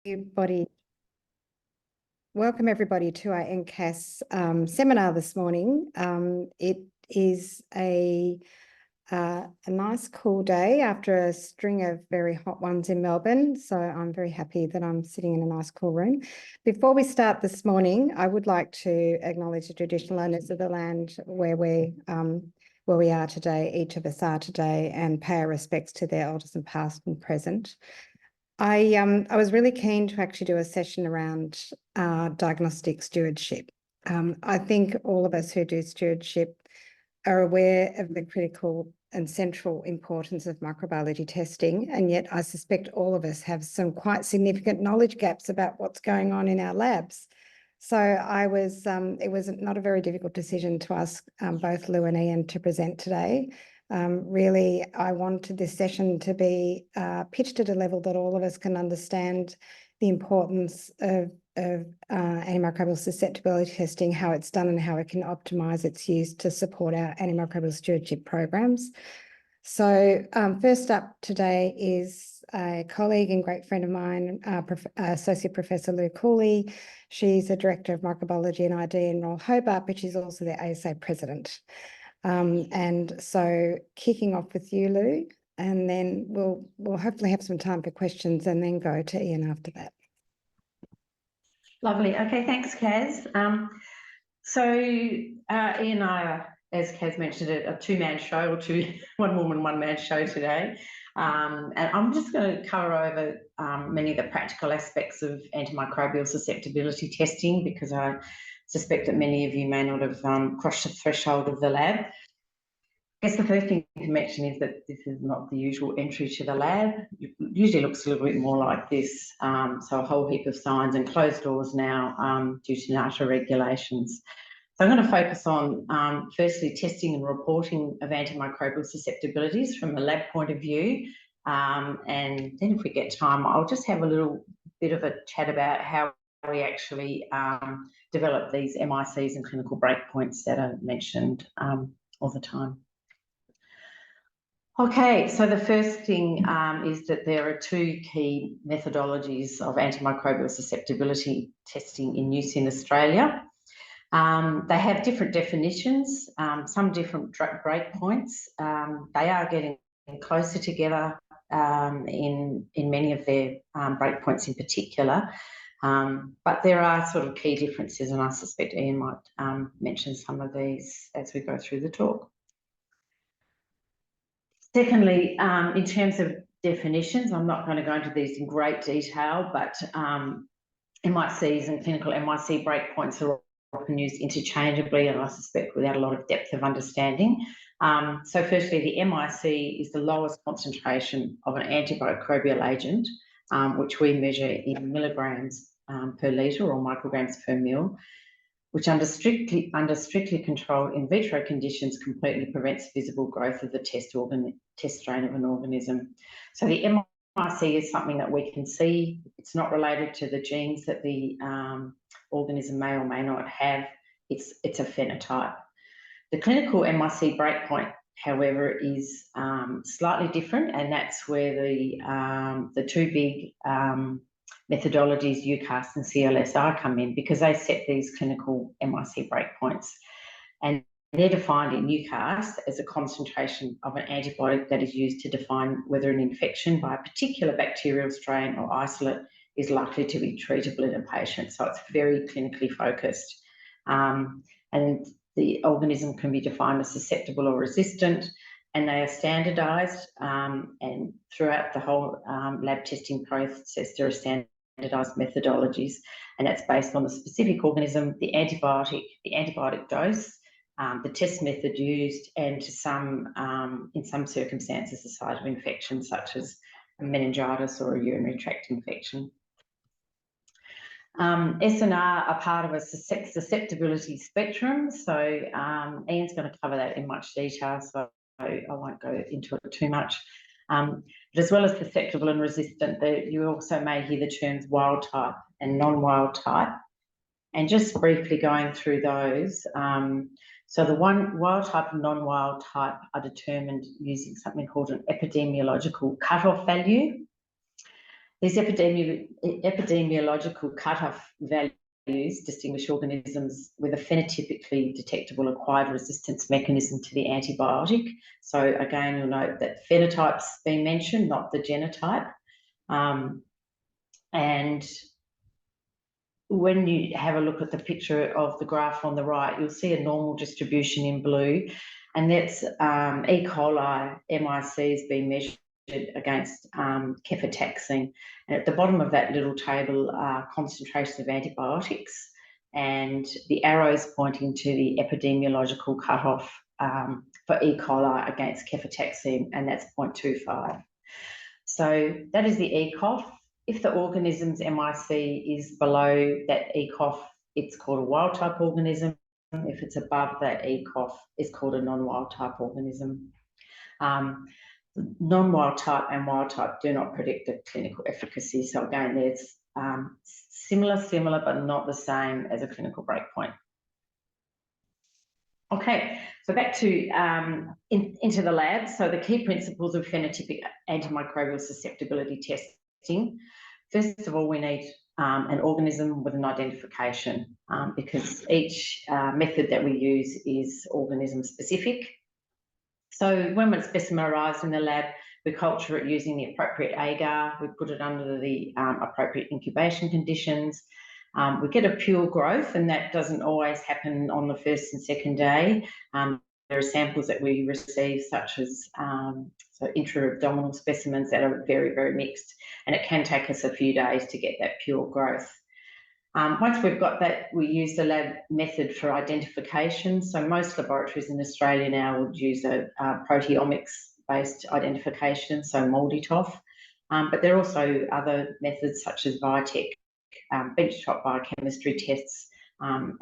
Everybody, welcome everybody to our NCAS seminar this morning. It is a nice cool day after a string of very hot ones in Melbourne, so I'm very happy that I'm sitting in a nice cool room. Before we start this morning, I would like to acknowledge the traditional owners of the land where we are today, each of us are today, and pay our respects to their elders and past and present. I was really keen to actually do a session around diagnostic stewardship. I think all of us who do stewardship are aware of the critical and central importance of microbiology testing, and yet I suspect all of us have some quite significant knowledge gaps about what's going on in our labs. So it was not a very difficult decision to ask both Lou and Iain to present today. Really, I wanted this session to be pitched at a level that all of us can understand the importance of antimicrobial susceptibility testing, how it's done and how it can optimise its use to support our antimicrobial stewardship programs. So first up today is a colleague and great friend of mine, Associate Professor Lou Cooley. She's a Director of Microbiology and ID in Royal Hobart, but she's also the ASA President. And so kicking off with you, Lou, and then we'll hopefully have some time for questions and then go to Iain after that. Lovely. Okay, thanks, Kaz. Iain and I are, as Kaz mentioned, a two-man show, or one woman, one-man show today. And I'm just going to cover over many of the practical aspects of antimicrobial susceptibility testing, because I suspect that many of you may not have crossed the threshold of the lab. I guess the first thing to mention is that this is not the usual entry to the lab. It usually looks a little bit more like this. So a whole heap of signs and closed doors now due to NATA regulations. So I'm going to focus on firstly testing and reporting of antimicrobial susceptibilities from a lab point of view. And then if we get time, I'll just have a little bit of a chat about how we actually develop these MICs and clinical breakpoints that are mentioned all the time. Okay, so the first thing is that there are two key methodologies of antimicrobial susceptibility testing in use in Australia. They have different definitions, some different breakpoints. They are getting closer together in many of their breakpoints in particular. But there are sort of key differences, and I suspect Iain might mention some of these as we go through the talk. Secondly, in terms of definitions, I'm not going to go into these in great detail, but MICs and clinical MIC breakpoints are often used interchangeably, and I suspect without a lot of depth of understanding. So firstly, the MIC is the lowest concentration of an antimicrobial agent, which we measure in milligrams per litre or micrograms per mil, which under strictly controlled in vitro conditions completely prevents visible growth of the test strain of an organism. So the MIC is something that we can see. It's not related to the genes that the organism may or may not have. It's a phenotype. The clinical MIC breakpoint, however, is slightly different, and that's where the two big methodologies, UCAS and CLSR, come in, because they set these clinical MIC breakpoints. And they're defined in UCAS as a concentration of an antibiotic that is used to define whether an infection by a particular bacterial strain or isolate is likely to be treatable in a patient. So it's very clinically focused. And the organism can be defined as susceptible or resistant, and they are standardised. And throughout the whole lab testing process, there are standardised methodologies, and that's based on the specific organism, the antibiotic dose, the test method used, and to in some circumstances, the site of infection, such as a meningitis or a urinary tract infection. SNR are part of a susceptibility spectrum, so Iain's going to cover that in much detail, so I won't go into it too much. But as well as susceptible and resistant, you also may hear the terms wild type and non-wild type. And just briefly going through those, so the wild type and non-wild type are determined using something called an epidemiological cutoff value. These epidemiological cutoff values distinguish organisms with a phenotypically detectable acquired resistance mechanism to the antibiotic. So again, you'll note that phenotype's been mentioned, not the genotype. And when you have a look at the picture of the graph on the right, you'll see a normal distribution in blue, and that's E. coli MIC has been measured against cefotaxime. And at the bottom of that little table are concentrations of antibiotics, and the arrows pointing to the epidemiological cutoff for E. coli against cefotaxime, and that's 0.25. So that is the ECOF. If the organism's MIC is below that ECOF, it's called a wild type organism. If it's above that ECOF, it's called a non-wild type organism. Non-wild type and wild type do not predict the clinical efficacy. So again, there's similar, but not the same as a clinical breakpoint. Okay, so back to into the lab. So the key principles of phenotypic antimicrobial susceptibility testing. First of all, we need an organism with an identification because each method that we use is organism specific. So when it's specimenised in the lab, we culture it using the appropriate agar, we put it under the appropriate incubation conditions. We get a pure growth, and that doesn't always happen on the first and second day. There are samples that we receive, such as so intra-abdominal specimens that are very, very mixed, and it can take us a few days to get that pure growth. Once we've got that, we use the lab method for identification. So most laboratories in Australia now would use a proteomics-based identification, so MALDI-TOF. But there are also other methods such as Vitek, benchtop biochemistry tests,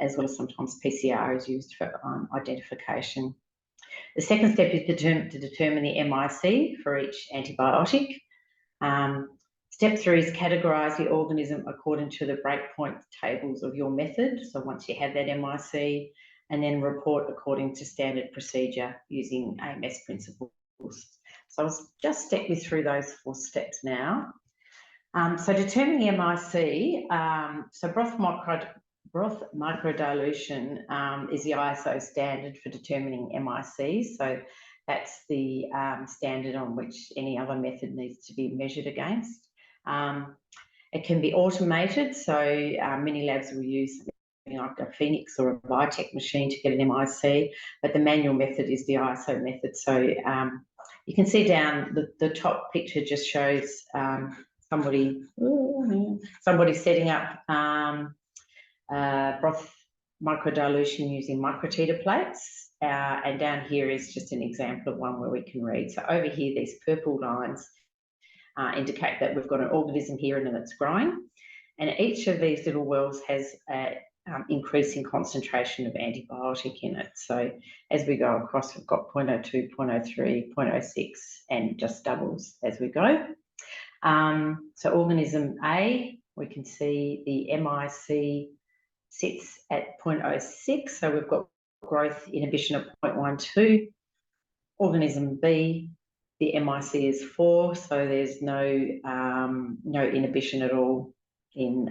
as well as sometimes PCR is used for identification. The second step is to determine the MIC for each antibiotic. Step 3 is categorise the organism according to the breakpoint tables of your method. So once you have that MIC, and then report according to standard procedure using AMS principles. So I'll just step you through those 4 steps now. So determining the MIC, so broth microdilution is the ISO standard for determining MICs. So that's the standard on which any other method needs to be measured against. It can be automated, so many labs will use something like a Phoenix or a Vitek machine to get an MIC, but the manual method is the ISO method. So you can see down the top picture just shows somebody setting up broth microdilution using microtiter plates, and down here is just an example of one where we can read. So over here, these purple lines indicate that we've got an organism here and that it's growing, and each of these little wells has an increasing concentration of antibiotic in it. So as we go across, we've got 0.02, 0.03, 0.06, and just doubles as we go. So organism A, we can see the MIC sits at 0.06, so we've got growth inhibition of 0.12. Organism B, the MIC is 4, so there's no inhibition at all in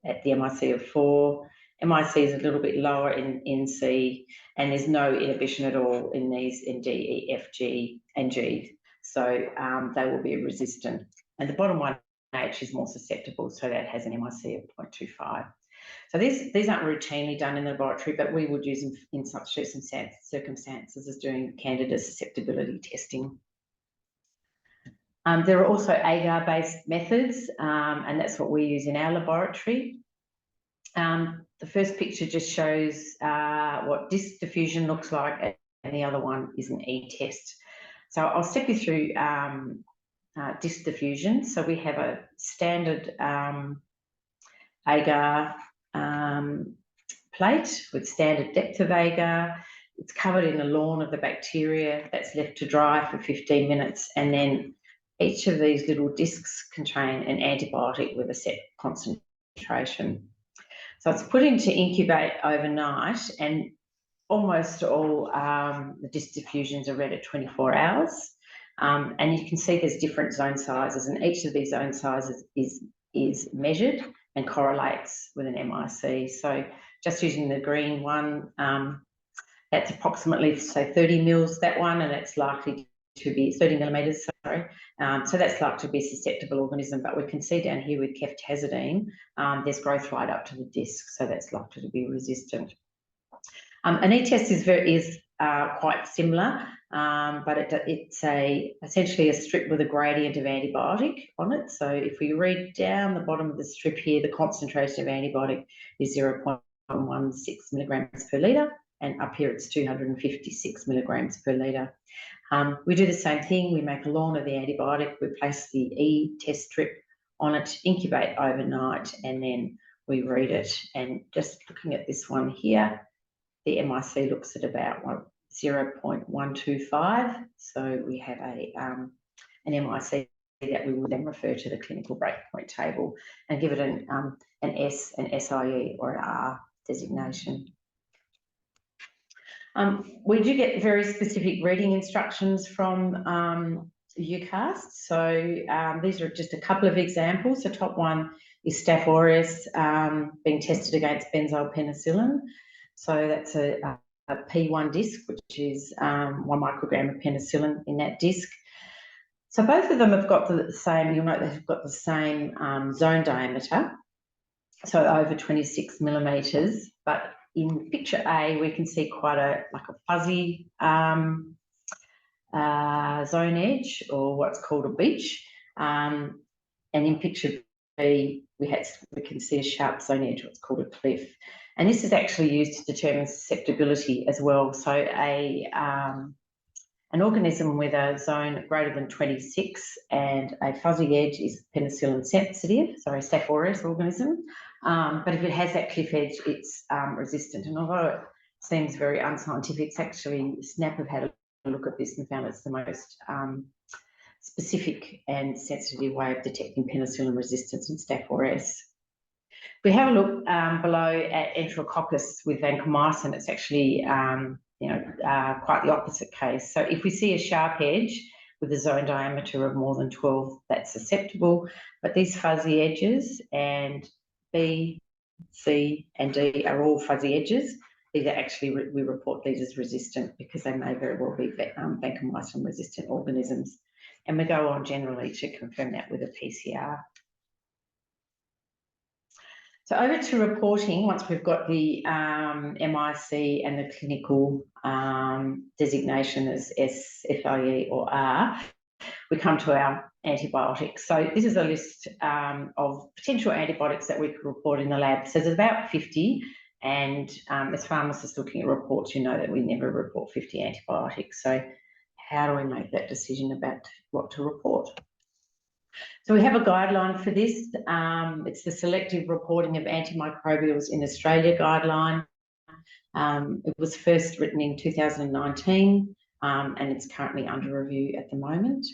at the MIC of 4. MIC is a little bit lower in C, and there's no inhibition at all in these in D, E, F, G, and G. So they will be resistant. And the bottom one, H, is more susceptible, so that has an MIC of 0.25. So these aren't routinely done in the laboratory, but we would use them in such circumstances as doing candida susceptibility testing. There are also agar-based methods, and that's what we use in our laboratory. The first picture just shows what disc diffusion looks like, and the other one is an E-test. So I'll step you through disc diffusion. So we have a standard agar plate with standard depth of agar. It's covered in the lawn of the bacteria that's left to dry for 15 minutes, and then each of these little discs contain an antibiotic with a set concentration. So it's put in to incubate overnight, and almost all the disc diffusions are read at 24 hours. And you can see there's different zone sizes, and each of these zone sizes is measured and correlates with an MIC. So just using the green one, that's approximately, say, 30 mils, that one, and it's likely to be 30 millimetres, sorry. So that's likely to be a susceptible organism, but we can see down here with ceftazidime, there's growth right up to the disc, so that's likely to be resistant. An e-test is quite similar, but it's essentially a strip with a gradient of antibiotic on it. So if we read down the bottom of the strip here, the concentration of antibiotic is 0.16 milligrams per litre, and up here it's 256 milligrams per litre. We do the same thing. We make a lawn of the antibiotic, we place the e-test strip on it, incubate overnight, and then we read it. And just looking at this one here, the MIC looks at about 0.125. So we have an MIC that we will then refer to the clinical breakpoint table and give it an S, an SIE, or an R designation. We do get very specific reading instructions from UCAST. So these are just a couple of examples. The top one is Staph aureus being tested against benzoyl penicillin. So that's a P1 disc, which is 1 microgram of penicillin in that disc. So both of them have got the same, you'll note they've got the same zone diameter, so over 26 millimetres, but in picture A, we can see quite a fuzzy zone edge, or what's called a beach. And in picture B, we can see a sharp zone edge, what's called a cliff. And this is actually used to determine susceptibility as well. So an organism with a zone greater than 26 and a fuzzy edge is penicillin sensitive, sorry, Staph aureus organism. But if it has that cliff edge, it's resistant. And although it seems very unscientific, it's actually, SNAP have had a look at this and found it's the most specific and sensitive way of detecting penicillin resistance in Staph aureus. We have a look below at Enterococcus with vancomycin. It's actually quite the opposite case. So if we see a sharp edge with a zone diameter of more than 12, that's susceptible. But these fuzzy edges, and B, C, and D are all fuzzy edges. These are actually, we report these as resistant because they may very well be vancomycin resistant organisms. And we go on generally to confirm that with a PCR. So over to reporting, once we've got the MIC and the clinical designation as S, FIE, or R, we come to our antibiotics. So this is a list of potential antibiotics that we could report in the lab. So there's about 50, and as pharmacists looking at reports, you know that we never report 50 antibiotics. So how do we make that decision about what to report? So we have a guideline for this. It's the Selective Reporting of Antimicrobials in Australia guideline. It was first written in 2019, and it's currently under review at the moment.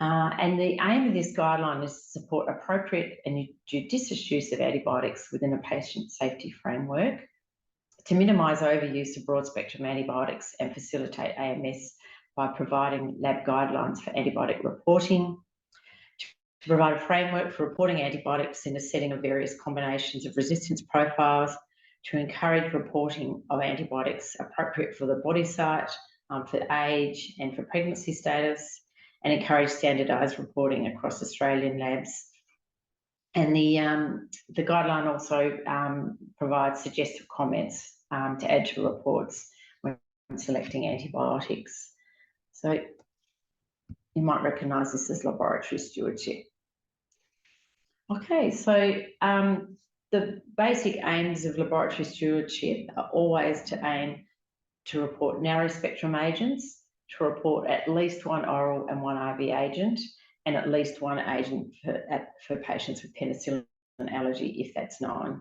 And the aim of this guideline is to support appropriate and judicious use of antibiotics within a patient safety framework, to minimise overuse of broad-spectrum antibiotics and facilitate AMS by providing lab guidelines for antibiotic reporting, to provide a framework for reporting antibiotics in a setting of various combinations of resistance profiles, to encourage reporting of antibiotics appropriate for the body site, for age and for pregnancy status, and encourage standardised reporting across Australian labs. And the guideline also provides suggestive comments to add to reports when selecting antibiotics. So you might recognise this as laboratory stewardship. Okay, so the basic aims of laboratory stewardship are always to aim to report narrow spectrum agents, to report at least one oral and one IV agent, and at least one agent for patients with penicillin allergy, if that's known.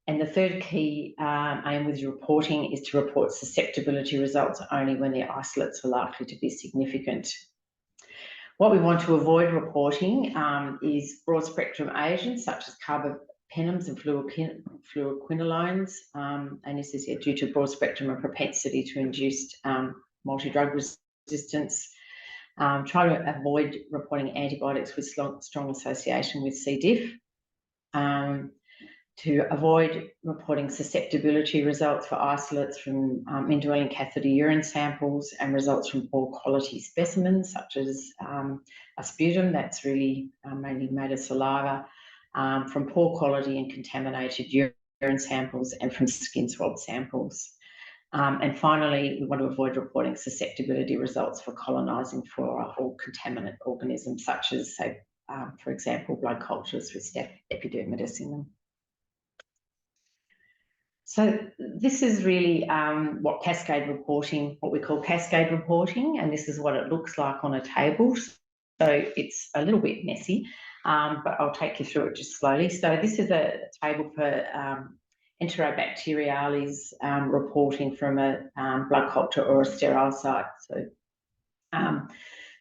And the third key aim with reporting is to report susceptibility results only when their isolates are likely to be significant. What we want to avoid reporting is broad-spectrum agents such as carbapenems and fluoroquinolones, and this is due to broad-spectrum and propensity to induce multi-drug resistance. Try to avoid reporting antibiotics with strong association with C. diff. To avoid reporting susceptibility results for isolates from indwelling catheter urine samples and results from poor quality specimens, such as a sputum that's really mainly made of saliva, from poor quality and contaminated urine samples, and from skin swab samples. And finally, we want to avoid reporting susceptibility results for colonising flora or contaminant organisms, such as, say, for example, blood cultures with Staph epidermidis in them. So this is really what we call cascade reporting, and this is what it looks like on a table. So it's a little bit messy, but I'll take you through it just slowly. So this is a table for Enterobacteriales reporting from a blood culture or a sterile site. So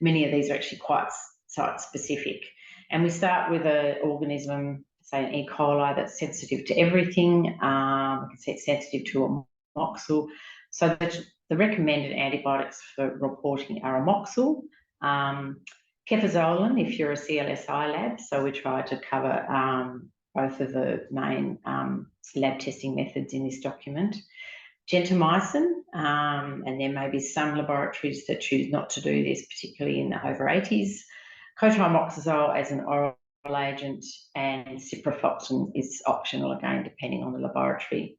many of these are actually quite site-specific. And we start with an organism, say an E. coli, that's sensitive to everything. We can say it's sensitive to amoxil. So the recommended antibiotics for reporting are amoxil, cefazolin if you're a CLSI lab. So we try to cover both of the main lab testing methods in this document. Gentamicin, and there may be some laboratories that choose not to do this, particularly in the over 80s. Cotrimoxazole as an oral agent, and ciprofloxacin is optional again, depending on the laboratory.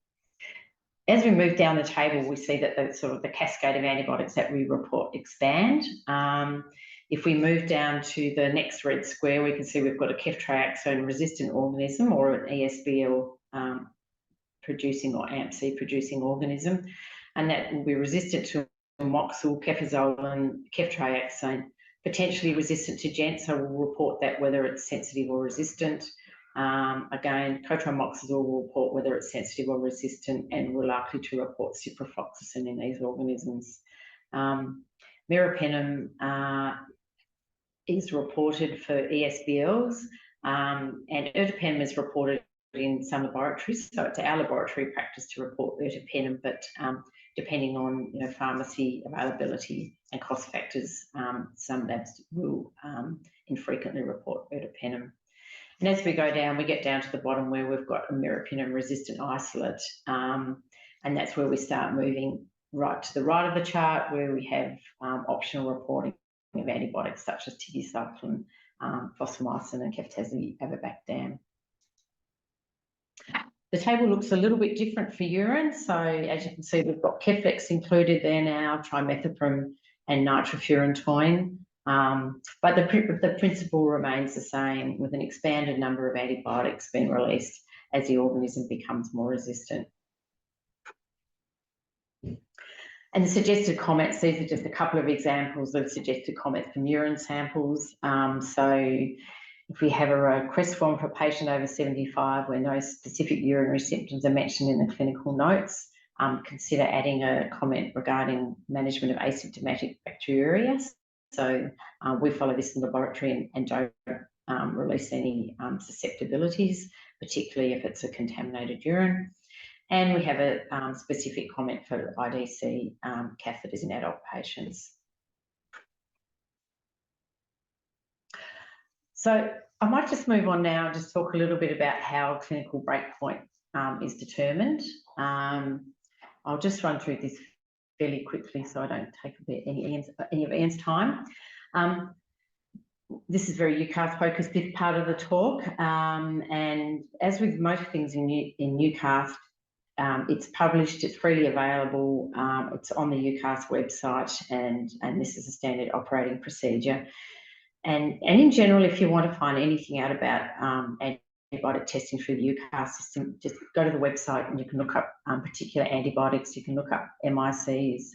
As we move down the table, we see that the cascade of antibiotics that we report expand. If we move down to the next red square, we can see we've got a ceftriaxone resistant organism or an ESBL producing or AMP-C producing organism, and that will be resistant to amoxil, cefazolin, ceftriaxone, potentially resistant to gent, so we'll report that whether it's sensitive or resistant. Again, cotrimoxazole will report whether it's sensitive or resistant, and we're likely to report ciprofloxacin in these organisms. Meropenem is reported for ESBLs, and ertapenem is reported in some laboratories. So it's our laboratory practice to report ertapenem, but depending on pharmacy availability and cost factors, some labs will infrequently report ertapenem. And as we go down, we get down to the bottom where we've got a meropenem-resistant isolate, and that's where we start moving right to the right of the chart, where we have optional reporting of antibiotics such as tigecycline, fosfomycin, and ceftazidime-avibactam. The table looks a little bit different for urine. So as you can see, we've got Keflex included there now, trimethoprim and nitrofurantoin. But the principle remains the same, with an expanded number of antibiotics being released as the organism becomes more resistant. And the suggested comments, these are just a couple of examples of suggested comments from urine samples. So if we have a request form for a patient over 75 where no specific urinary symptoms are mentioned in the clinical notes, consider adding a comment regarding management of asymptomatic bacteriuria. So we follow this in the laboratory and don't release any susceptibilities, particularly if it's a contaminated urine. And we have a specific comment for IDC catheters in adult patients. So I might just move on now and just talk a little bit about how clinical breakpoint is determined. I'll just run through this fairly quickly so I don't take any of Ian's time. This is very UCAS focused, this part of the talk, and as with most things in UCAS, it's published, it's freely available, it's on the UCAS website, and this is a standard operating procedure. And in general, if you want to find anything out about antibiotic testing through the UCAS system, just go to the website and you can look up particular antibiotics, you can look up MICs,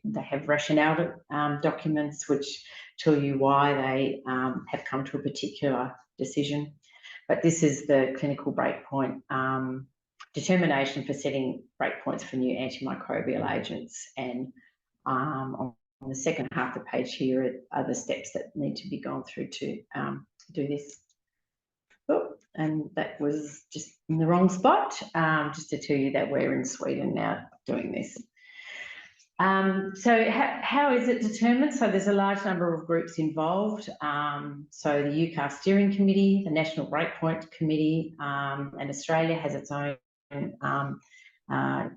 they have rationale documents which tell you why they have come to a particular decision. But this is the clinical breakpoint determination for setting breakpoints for new antimicrobial agents, and on the second half of the page here are the steps that need to be gone through to do this. Oh, and that was just in the wrong spot, just to tell you that we're in Sweden now doing this. So how is it determined? So there's a large number of groups involved. So the UCAS Steering Committee, the National Breakpoint Committee, and Australia has its own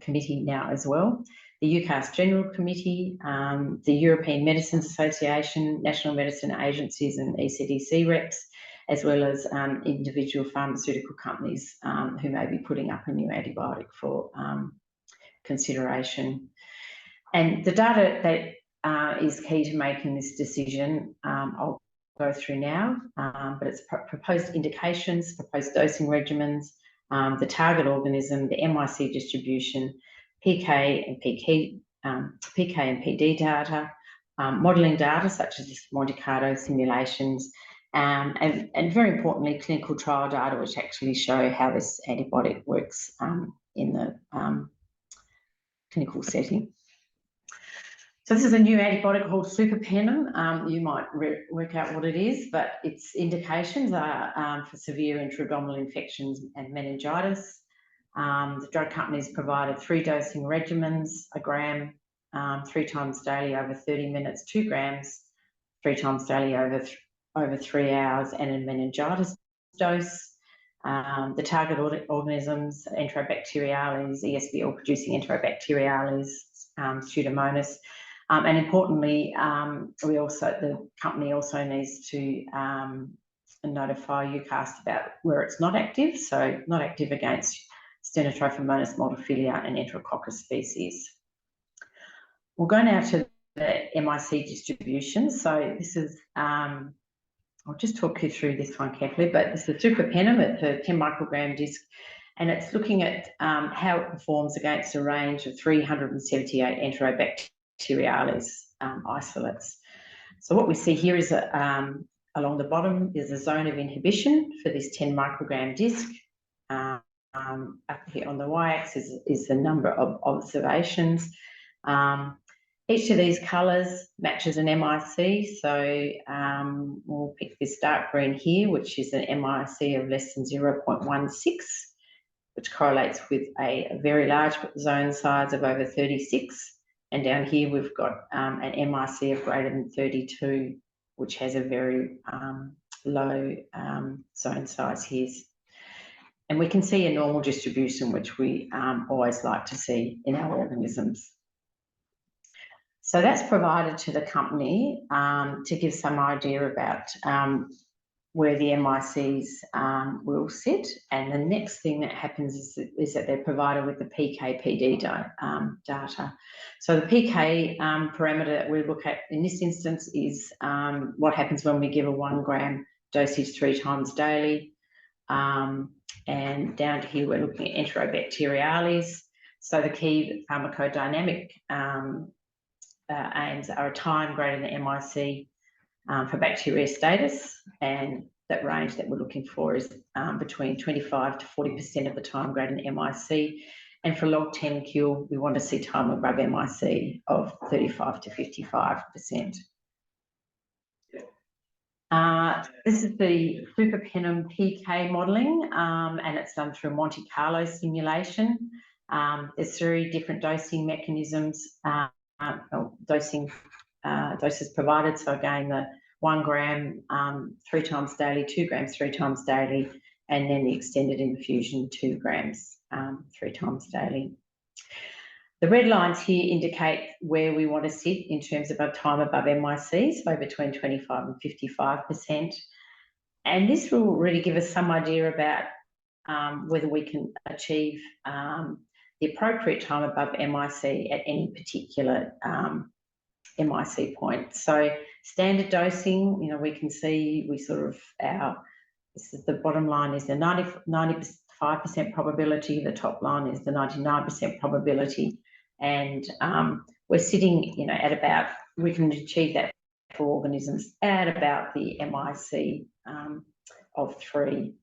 committee now as well. The UCAS General Committee, the European Medicines Association, National Medicine Agencies and ECDC reps, as well as individual pharmaceutical companies who may be putting up a new antibiotic for consideration. And the data that is key to making this decision, I'll go through now, but it's proposed indications, proposed dosing regimens, the target organism, the MIC distribution, PK and PD data, modelling data such as Monte Carlo simulations, and very importantly, clinical trial data which actually show how this antibiotic works in the clinical setting. So this is a new antibiotic called supapenem. You might work out what it is, but its indications are for severe intra-abdominal infections and meningitis. The drug companies provided 3 dosing regimens, 1 gram 3 times daily over 30 minutes, 2 grams 3 times daily over 3 hours, and a meningitis dose. The target organisms, Enterobacteriales, ESBL producing Enterobacteriales, Pseudomonas. And importantly, the company also needs to notify UCAS about where it's not active, so not active against Stenotrophomonas multifilia and Enterococcus species. We'll go now to the MIC distribution. So this is, I'll just talk you through this one carefully, but this is supapenem. It's a 10 microgram disc, and it's looking at how it performs against a range of 378 Enterobacteriales isolates. So what we see here is along the bottom is a zone of inhibition for this 10 microgram disc. Up here on the y-axis is the number of observations. Each of these colours matches an MIC, so we'll pick this dark green here, which is an MIC of less than 0.16, which correlates with a very large zone size of over 36. And down here we've got an MIC of greater than 32, which has a very low zone size here. And we can see a normal distribution, which we always like to see in our organisms. So that's provided to the company to give some idea about where the MICs will sit. And the next thing that happens is that they're provided with the PK/PD data. So the PK parameter that we look at in this instance is what happens when we give a 1 gram dosage 3 times daily. And down to here, we're looking at Enterobacteriales. So the key pharmacodynamic aims are a time greater than MIC for bacteria status, and that range that we're looking for is between 25 to 40% of the time greater than MIC. And for log 10 kill, we want to see time above MIC of 35 to 55%. This is the supapenem PK modelling, and it's done through Monte Carlo simulation. There's 3 different dosing mechanisms, doses provided. So again, the 1 gram 3 times daily, 2 grams 3 times daily, and then the extended infusion 2 grams 3 times daily. The red lines here indicate where we want to sit in terms of our time above MIC, so between 25 and 55%. And this will really give us some idea about whether we can achieve the appropriate time above MIC at any particular MIC point. So standard dosing, you know, we can see we sort of this is the bottom line is the 95% probability, the top line is the 99% probability. And we're sitting, you know, at about, we can achieve that for organisms at about the MIC of 3.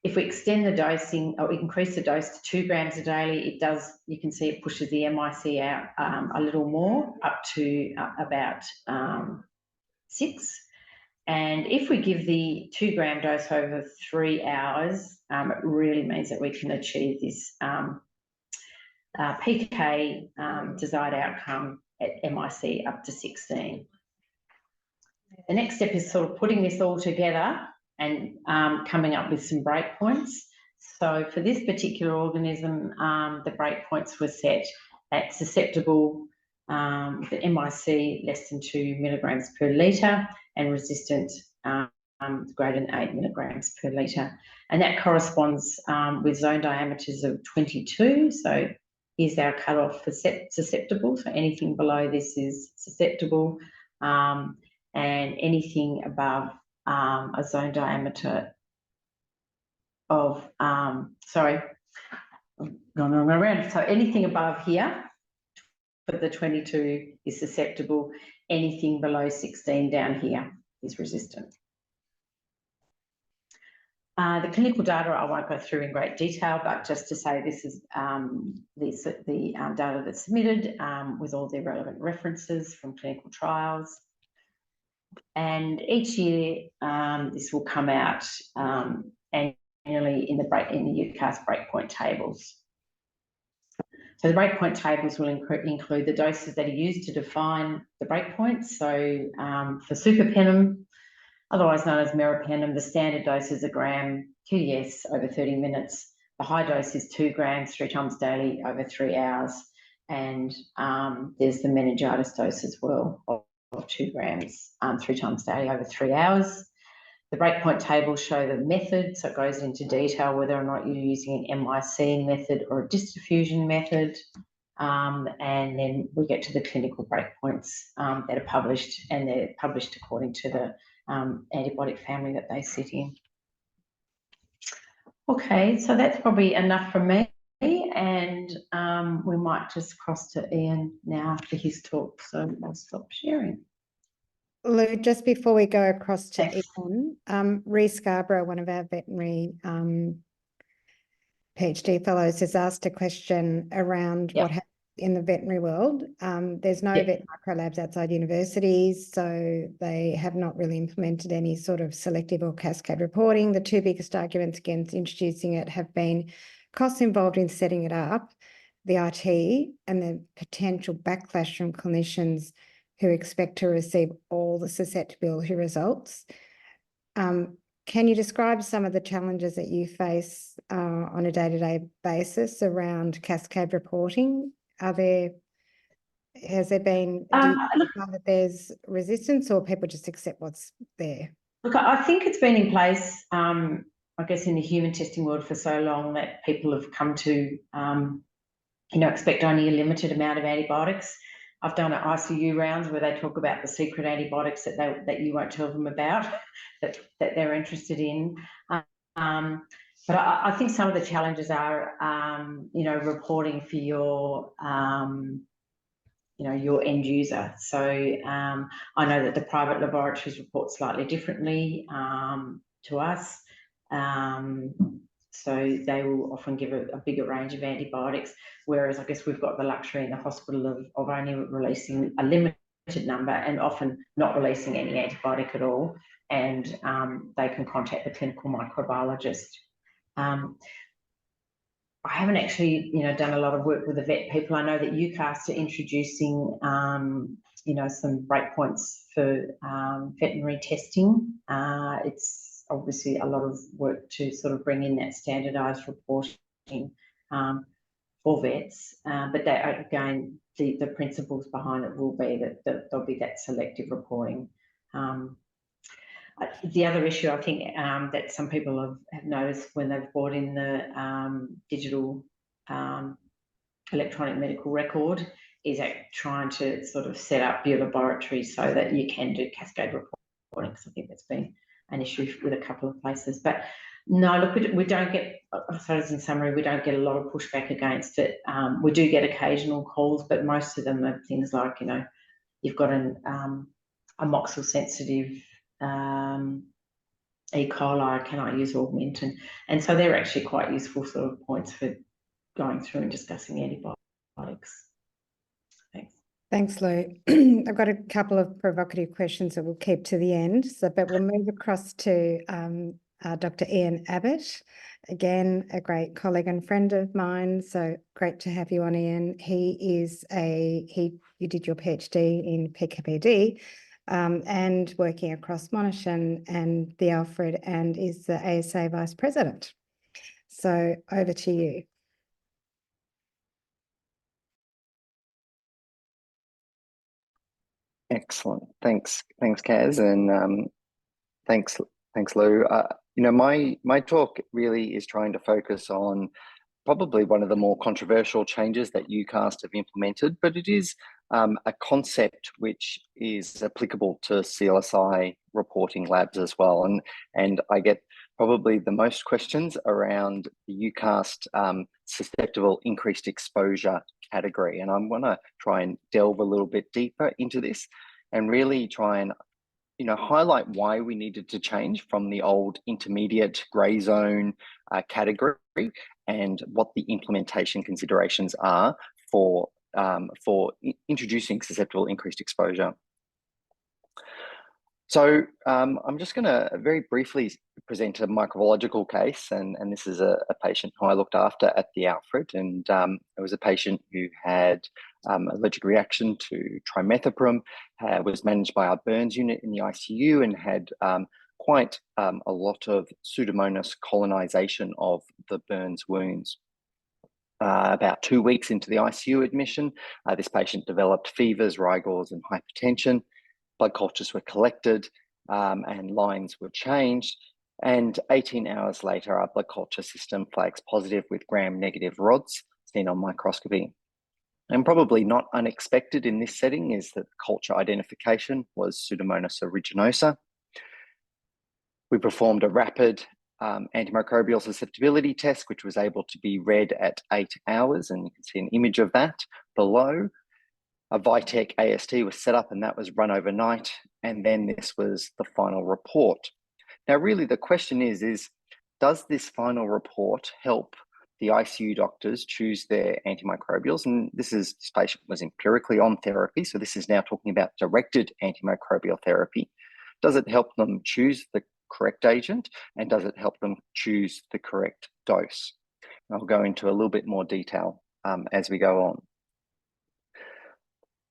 If we extend the dosing or increase the dose to 2 grams a daily, it does, you can see it pushes the MIC out a little more, up to about 6. And if we give the 2 gram dose over 3 hours, it really means that we can achieve this PK, desired outcome at MIC up to 16. The next step is sort of putting this all together and coming up with some breakpoints. So for this particular organism, the breakpoints were set at susceptible, the MIC less than 2 milligrams per litre, and resistant greater than 8 milligrams per litre. And that corresponds with zone diameters of 22. So here's our cutoff for susceptible. So anything below this is susceptible, and anything above a zone diameter of, sorry, I've gone around. So anything above here, but the 22 is susceptible. Anything below 16 down here is resistant. The clinical data I won't go through in great detail, but just to say this is the data that's submitted with all the relevant references from clinical trials. And each year this will come out annually in the UCAS breakpoint tables. So the breakpoint tables will include the doses that are used to define the breakpoints. So for supapenem, otherwise known as meropenem, the standard dose is 1 gram QDS over 30 minutes. The high dose is 2 grams 3 times daily over 3 hours. And there's the meningitis dose as well of 2 grams 3 times daily over 3 hours. The breakpoint tables show the method, so it goes into detail whether or not you're using an MIC method or a distillation method. And then we get to the clinical breakpoints that are published, and they're published according to the antibiotic family that they sit in. Okay, so that's probably enough from me, and we might just cross to Iain now for his talk, so I'll stop sharing. Lou, just before we go across to Thanks. Iain, Rhys Scarborough, one of our veterinary PhD fellows, has asked a question around what happens in the veterinary world. There's no vet microlabs outside universities, so they have not really implemented any sort of selective or cascade reporting. The two biggest arguments against introducing it have been costs involved in setting it up, the IT, and the potential backlash from clinicians who expect to receive all the susceptibility results. Can you describe some of the challenges that you face on a day-to-day basis around cascade reporting? Has there been, do you find that there's resistance, or people just accept what's there? Look, I think it's been in place, I guess, in the human testing world for so long that people have come to, expect only a limited amount of antibiotics. I've done ICU rounds where they talk about the secret antibiotics that you won't tell them about, that they're interested in. But I think some of the challenges are, reporting for your, your end user. So I know that the private laboratories report slightly differently to us. So they will often give a bigger range of antibiotics, whereas I guess we've got the luxury in the hospital of only releasing a limited number and often not releasing any antibiotic at all, and they can contact the clinical microbiologist. I haven't actually, done a lot of work with the vet people. I know that UCAS are introducing, some breakpoints for veterinary testing. It's obviously a lot of work to sort of bring in that standardised reporting for vets, but that, again, the principles behind it will be that there'll be that selective reporting. The other issue I think that some people have noticed when they've brought in the digital electronic medical record is trying to sort of set up your laboratory so that you can do cascade reporting, because I think that's been an issue with a couple of places. But no, look, we don't get, so in summary, we don't get a lot of pushback against it. We do get occasional calls, but most of them are things like, you've got a moxil sensitive E. coli, can I use augment? And so they're actually quite useful sort of points for going through and discussing antibiotics. Thanks. Thanks, Lou. I've got a couple of provocative questions that we'll keep to the end, but we'll move across to Dr. Iain Abbott, again, a great colleague and friend of mine. So great to have you on, Iain. You did your PhD in PKPD and working across Monash and the Alfred, and is the ASA Vice-President. So over to you. Excellent. Thanks, Kaz, and thanks, Lou. My talk really is trying to focus on probably one of the more controversial changes that UCAST have implemented, but it is a concept which is applicable to CLSI reporting labs as well. And I get probably the most questions around the UCAST susceptible increased exposure category. And I want to try and delve a little bit deeper into this and really try and highlight why we needed to change from the old intermediate grey zone category and what the implementation considerations are for introducing susceptible increased exposure. So I'm just going to very briefly present a microbiological case, and this is a patient who I looked after at the Alfred, and it was a patient who had allergic reaction to trimethoprim, was managed by our burns unit in the ICU, and had quite a lot of Pseudomonas colonization of the burns wounds. About 2 weeks into the ICU admission, this patient developed fevers, rigors, and hypertension. Blood cultures were collected and lines were changed. And 18 hours later, our blood culture system flags positive with gram-negative rods seen on microscopy. And probably not unexpected in this setting is that culture identification was Pseudomonas aeruginosa. We performed a rapid antimicrobial susceptibility test, which was able to be read at 8 hours, and you can see an image of that below. A Vitek AST was set up, and that was run overnight, and then this was the final report. Now, really, the question is does this final report help the ICU doctors choose their antimicrobials? And this patient was empirically on therapy, so this is now talking about directed antimicrobial therapy. Does it help them choose the correct agent, and does it help them choose the correct dose? I'll go into a little bit more detail as we go on.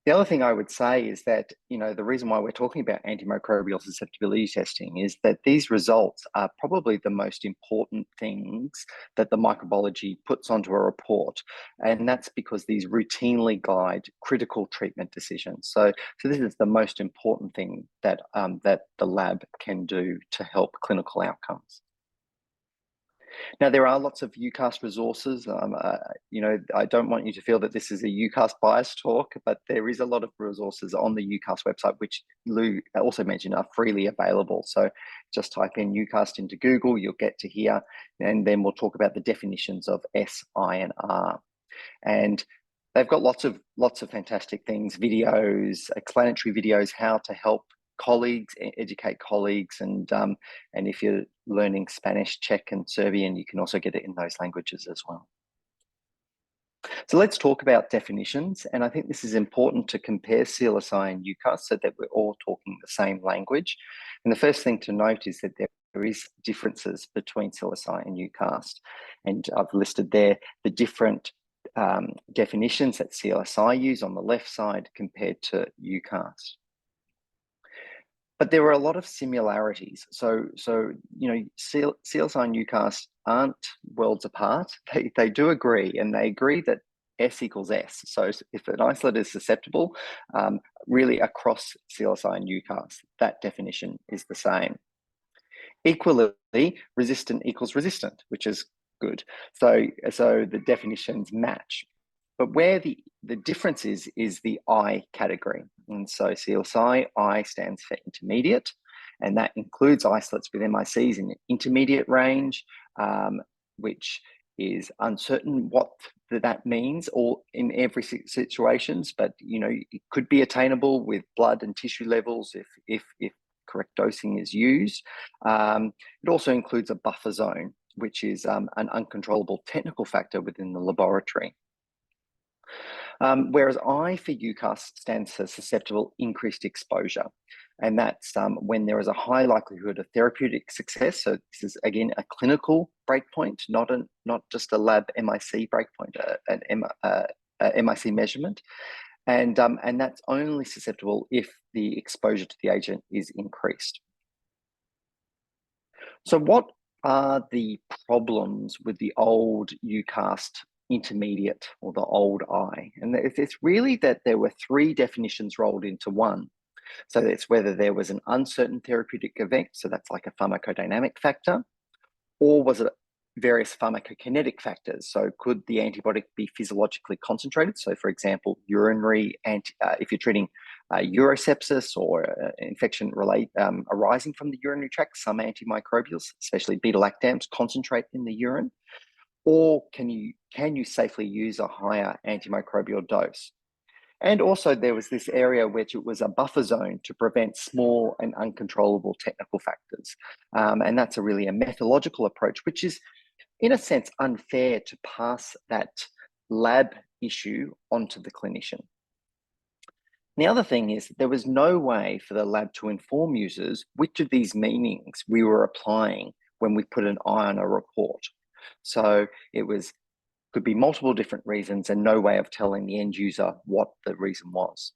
The other thing I would say is that, the reason why we're talking about antimicrobial susceptibility testing is that these results are probably the most important things that the microbiology puts onto a report. And that's because these routinely guide critical treatment decisions. So this is the most important thing that, that the lab can do to help clinical outcomes. Now, there are lots of UCAST resources. I don't want you to feel that this is a UCAST bias talk, but there is a lot of resources on the UCAST website, which Lou also mentioned are freely available. So just type in UCAST into Google, you'll get to here, and then we'll talk about the definitions of S, I, and R. And they've got lots of fantastic things, videos, explanatory videos, how to help colleagues, educate colleagues, and if you're learning Spanish, Czech, and Serbian, you can also get it in those languages as well. So let's talk about definitions, and I think this is important to compare CLSI and UCAST so that we're all talking the same language. And the first thing to note is that there is differences between CLSI and UCAST, and I've listed there the different definitions that CLSI use on the left side compared to UCAST. But there are a lot of similarities. So CLSI and UCAST aren't worlds apart. They do agree, and they agree that S equals S. So if an isolate is susceptible, really across CLSI and UCAST, that definition is the same. Equally, resistant equals resistant, which is good. So the definitions match. But where the difference is the I category. And so CLSI, I stands for intermediate, and that includes isolates with MICs in the intermediate range, which is uncertain what that means or in every situations, but it could be attainable with blood and tissue levels if correct dosing is used. It also includes a buffer zone, which is an uncontrollable technical factor within the laboratory. Whereas I for UCAST stands for susceptible increased exposure. And that's when there is a high likelihood of therapeutic success. So this is, again, a clinical breakpoint, not just a lab MIC breakpoint, an MIC measurement. And that's only susceptible if the exposure to the agent is increased. So what are the problems with the old UCAST intermediate, or the old I? And it's really that there were three definitions rolled into one. So it's whether there was an uncertain therapeutic event, so that's like a pharmacodynamic factor, or was it various pharmacokinetic factors? So could the antibiotic be physiologically concentrated? So for example, urinary, if you're treating urosepsis or infection arising from the urinary tract, some antimicrobials, especially beta-lactams, concentrate in the urine. Or can you safely use a higher antimicrobial dose? And also there was this area which it was a buffer zone to prevent small and uncontrollable technical factors. And that's really a methodological approach, which is in a sense unfair to pass that lab issue onto the clinician. The other thing is there was no way for the lab to inform users which of these meanings we were applying when we put an I on a report. So it could be multiple different reasons and no way of telling the end user what the reason was.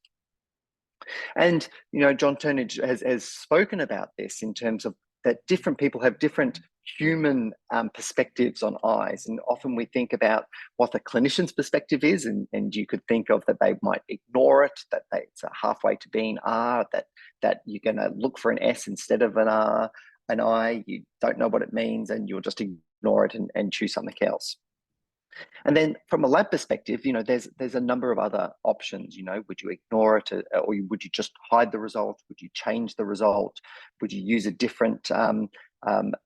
And, John Turnage has spoken about this in terms of that different people have different human perspectives on eyes. And often we think about what the clinician's perspective is, and you could think of that they might ignore it, that it's halfway to being R, that you're going to look for an S instead of an R, an I, you don't know what it means, and you'll just ignore it and choose something else. And then from a lab perspective, there's a number of other options. Would you ignore it, or would you just hide the result? Would you change the result? Would you use a different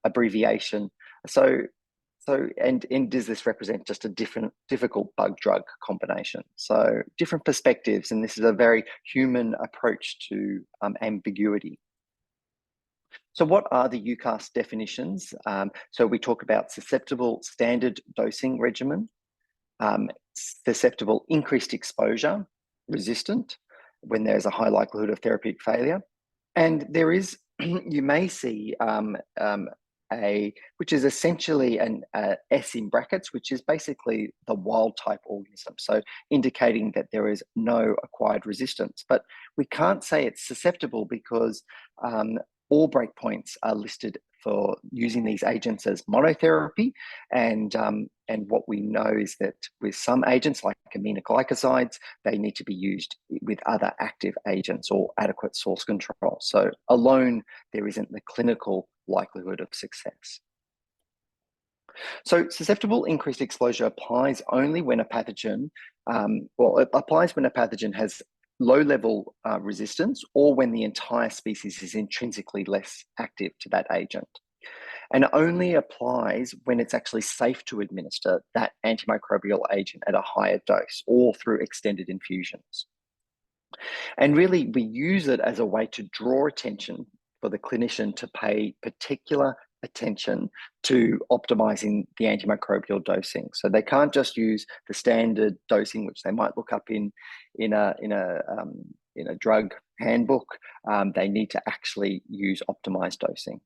abbreviation? And does this represent just a difficult bug-drug combination? So different perspectives, and this is a very human approach to ambiguity. So what are the UCAST definitions? So we talk about susceptible standard dosing regimen, susceptible increased exposure, resistant, when there's a high likelihood of therapeutic failure. And there is, you may see which is essentially an S in brackets, which is basically the wild type organism. So indicating that there is no acquired resistance. But we can't say it's susceptible because all breakpoints are listed for using these agents as monotherapy. And what we know is that with some agents like aminoglycosides, they need to be used with other active agents or adequate source control. So alone, there isn't the clinical likelihood of success. So susceptible increased exposure applies only when a pathogen, it applies when a pathogen has low-level resistance, or when the entire species is intrinsically less active to that agent. And it only applies when it's actually safe to administer that antimicrobial agent at a higher dose or through extended infusions. And really, we use it as a way to draw attention for the clinician to pay particular attention to optimizing the antimicrobial dosing. So they can't just use the standard dosing, which they might look up in a drug handbook. They need to actually use optimized dosing.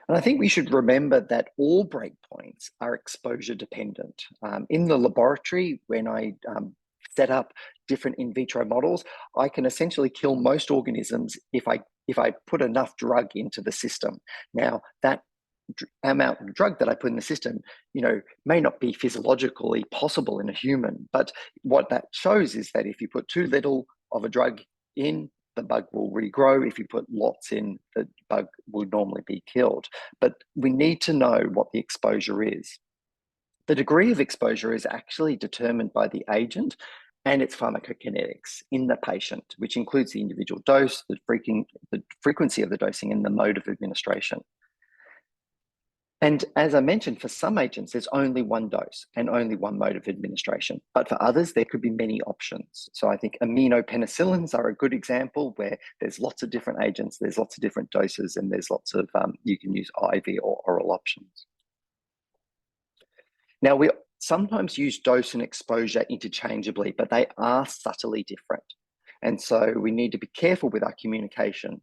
And I think we should remember that all breakpoints are exposure dependent. In the laboratory, when I set up different in vitro models, I can essentially kill most organisms if I put enough drug into the system. Now, that amount of drug that I put in the system, may not be physiologically possible in a human, but what that shows is that if you put too little of a drug in, the bug will regrow. If you put lots in, the bug would normally be killed. But we need to know what the exposure is. The degree of exposure is actually determined by the agent and its pharmacokinetics in the patient, which includes the individual dose, the frequency of the dosing, and the mode of administration. And as I mentioned, for some agents, there's only one dose and only one mode of administration. But for others, there could be many options. So I think aminopenicillins are a good example where there's lots of different agents, there's lots of different doses, and there's lots of, you can use IV or oral options. Now, we sometimes use dose and exposure interchangeably, but they are subtly different. And so we need to be careful with our communication.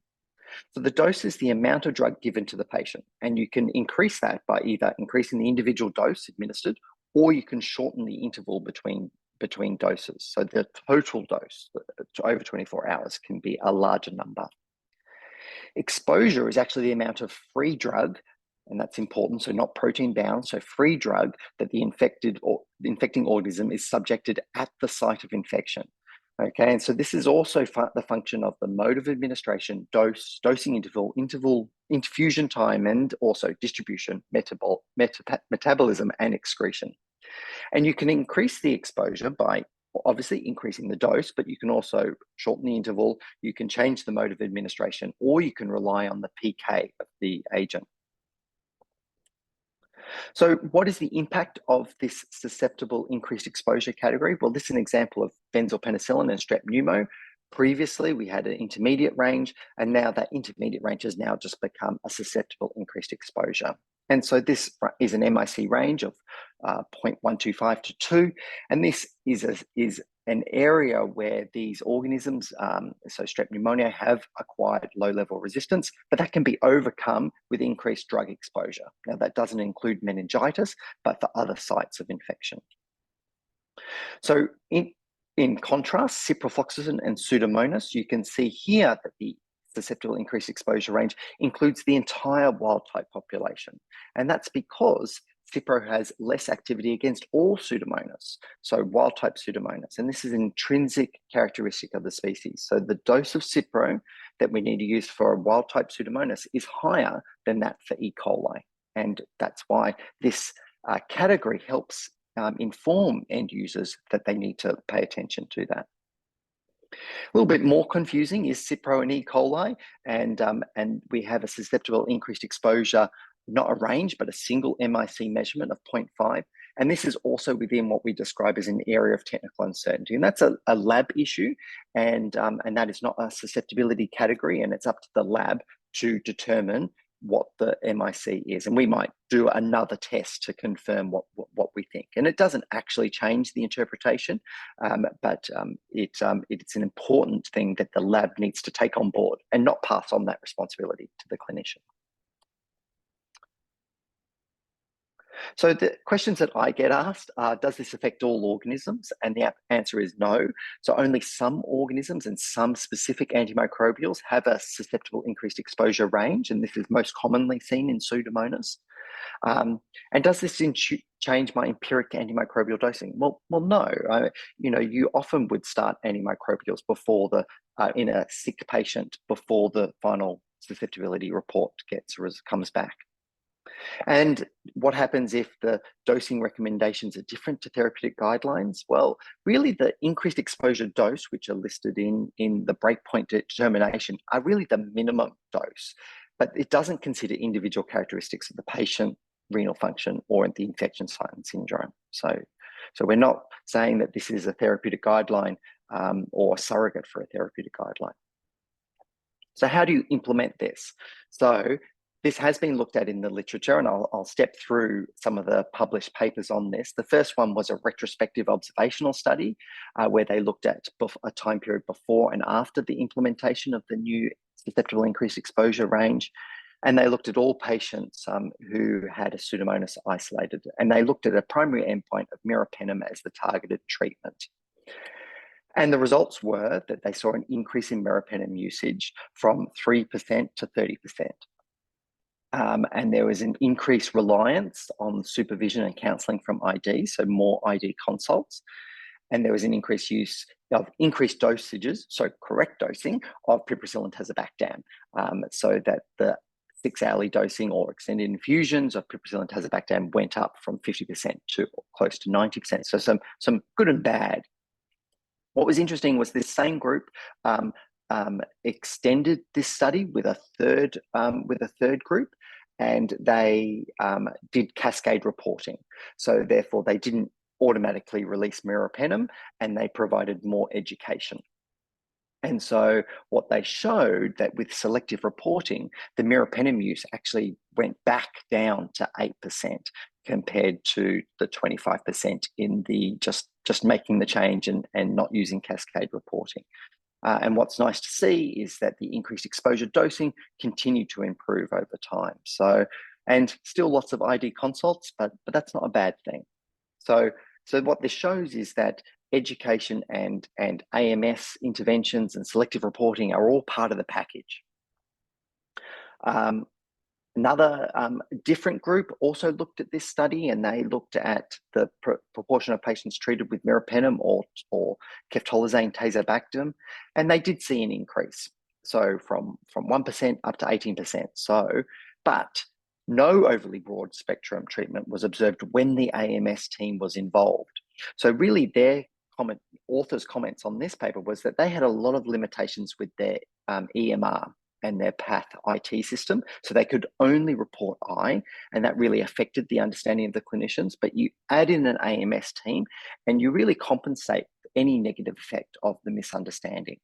So the dose is the amount of drug given to the patient, and you can increase that by either increasing the individual dose administered, or you can shorten the interval between doses. So the total dose over 24 hours can be a larger number. Exposure is actually the amount of free drug, and that's important, so not protein bound, so free drug that the infecting organism is subjected at the site of infection. Okay, and so this is also the function of the mode of administration, dosing interval, infusion time, and also distribution, metabolism, and excretion. And you can increase the exposure by obviously increasing the dose, but you can also shorten the interval, you can change the mode of administration, or you can rely on the PK of the agent. So what is the impact of this susceptible increased exposure category? Well, this is an example of benzyl penicillin and strep pneumo. Previously, we had an intermediate range, and now that intermediate range has now just become a susceptible increased exposure. And so this is an MIC range of 0.125 to 2, and this is an area where these organisms, so strep pneumonia, have acquired low-level resistance, but that can be overcome with increased drug exposure. Now, that doesn't include meningitis, but for other sites of infection. So in contrast, ciprofloxacin and Pseudomonas, you can see here that the susceptible increased exposure range includes the entire wild-type population, and that's because Cipro has less activity against all Pseudomonas, so wild-type Pseudomonas, and this is an intrinsic characteristic of the species. So the dose of Cipro that we need to use for a wild-type Pseudomonas is higher than that for E. coli, and that's why this category helps inform end users that they need to pay attention to that. A little bit more confusing is Cipro and E. coli, and we have a susceptible increased exposure, not a range, but a single MIC measurement of 0.5. And this is also within what we describe as an area of technical uncertainty. And that's a lab issue, and that is not a susceptibility category, and it's up to the lab to determine what the MIC is. And we might do another test to confirm what we think. And it doesn't actually change the interpretation, but it's an important thing that the lab needs to take on board and not pass on that responsibility to the clinician. So the questions that I get asked are, does this affect all organisms? And the answer is no. So only some organisms and some specific antimicrobials have a susceptible increased exposure range, and this is most commonly seen in Pseudomonas. And does this change my empiric antimicrobial dosing? Well, no. You often would start antimicrobials before in a sick patient before the final susceptibility report comes back. And what happens if the dosing recommendations are different to therapeutic guidelines? Well, really the increased exposure dose, which are listed in the breakpoint determination, are really the minimum dose, but it doesn't consider individual characteristics of the patient, renal function, or the infection site and syndrome. So we're not saying that this is a therapeutic guideline or a surrogate for a therapeutic guideline. So how do you implement this? So this has been looked at in the literature, and I'll step through some of the published papers on this. The first one was a retrospective observational study where they looked at a time period before and after the implementation of the new susceptible increased exposure range. And they looked at all patients who had a Pseudomonas isolated, and they looked at a primary endpoint of meropenem as the targeted treatment. And the results were that they saw an increase in meropenem usage from 3% to 30%. And there was an increased reliance on supervision and counselling from ID, so more ID consults. And there was an increased use of increased dosages, so correct dosing of piperacillin tazobactam, so that the 6-hourly dosing or extended infusions of piperacillin tazobactam went up from 50% to close to 90%. So some good and bad. What was interesting was this same group extended this study with a third group, and they did cascade reporting. So therefore, they didn't automatically release meropenem, and they provided more education. And so what they showed that with selective reporting, the meropenem use actually went back down to 8% compared to the 25% in the just making the change and not using cascade reporting. And what's nice to see is that the increased exposure dosing continued to improve over time. So, and still lots of ID consults, but that's not a bad thing. So what this shows is that education and AMS interventions and selective reporting are all part of the package. Another different group also looked at this study, and they looked at the proportion of patients treated with meropenem or ceftolozane tazobactam, and they did see an increase. So from 1% up to 18%. So, but no overly broad spectrum treatment was observed when the AMS team was involved. So really their authors' comments on this paper was that they had a lot of limitations with their EMR and their path IT system. So they could only report I, and that really affected the understanding of the clinicians. But you add in an AMS team and you really compensate any negative effect of the misunderstanding.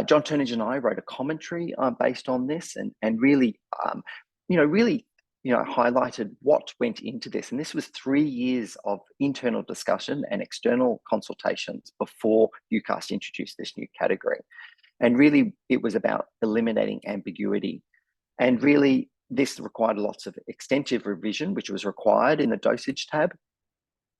John Turnage and I wrote a commentary based on this and really, highlighted what went into this. And this was 3 years of internal discussion and external consultations before UCAST introduced this new category. And really, it was about eliminating ambiguity. And really, this required lots of extensive revision, which was required in the dosage tab.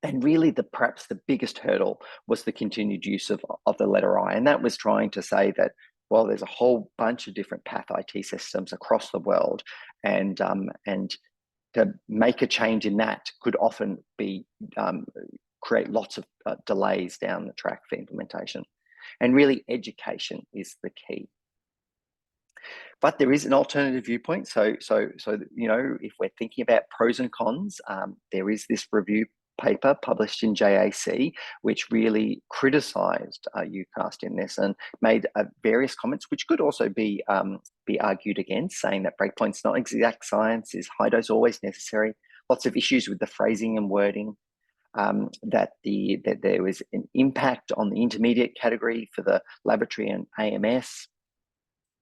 And really, perhaps the biggest hurdle was the continued use of the letter I. And that was trying to say that, well, there's a whole bunch of different path IT systems across the world. And to make a change in that could often be create lots of delays down the track for implementation. And really, education is the key. But there is an alternative viewpoint. So if we're thinking about pros and cons, there is this review paper published in JAC, which really criticised UCAST in this and made various comments, which could also be argued against, saying that breakpoint's not exact science, is high dose always necessary, lots of issues with the phrasing and wording. That there was an impact on the intermediate category for the laboratory and AMS,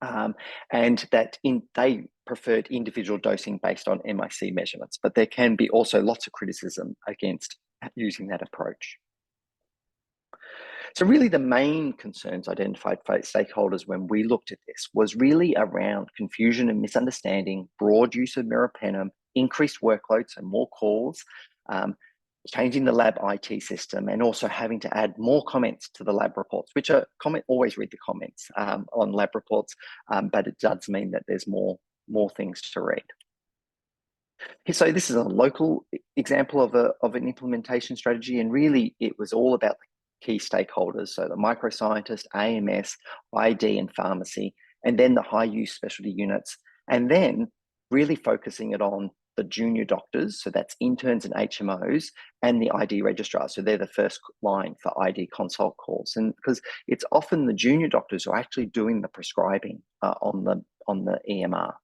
and that they preferred individual dosing based on MIC measurements. But there can be also lots of criticism against using that approach. So really the main concerns identified by stakeholders when we looked at this was really around confusion and misunderstanding, broad use of meropenem, increased workloads and more calls, changing the lab IT system, and also having to add more comments to the lab reports, which are always read the comments on lab reports, but it does mean that there's more things to read. So this is a local example of an implementation strategy, and really it was all about the key stakeholders, so the microscientist, AMS, ID and pharmacy, and then the high use specialty units, and then really focusing it on the junior doctors, so that's interns and HMOs, and the ID registrar. So they're the first line for ID consult calls. And because it's often the junior doctors who are actually doing the prescribing on the EMR.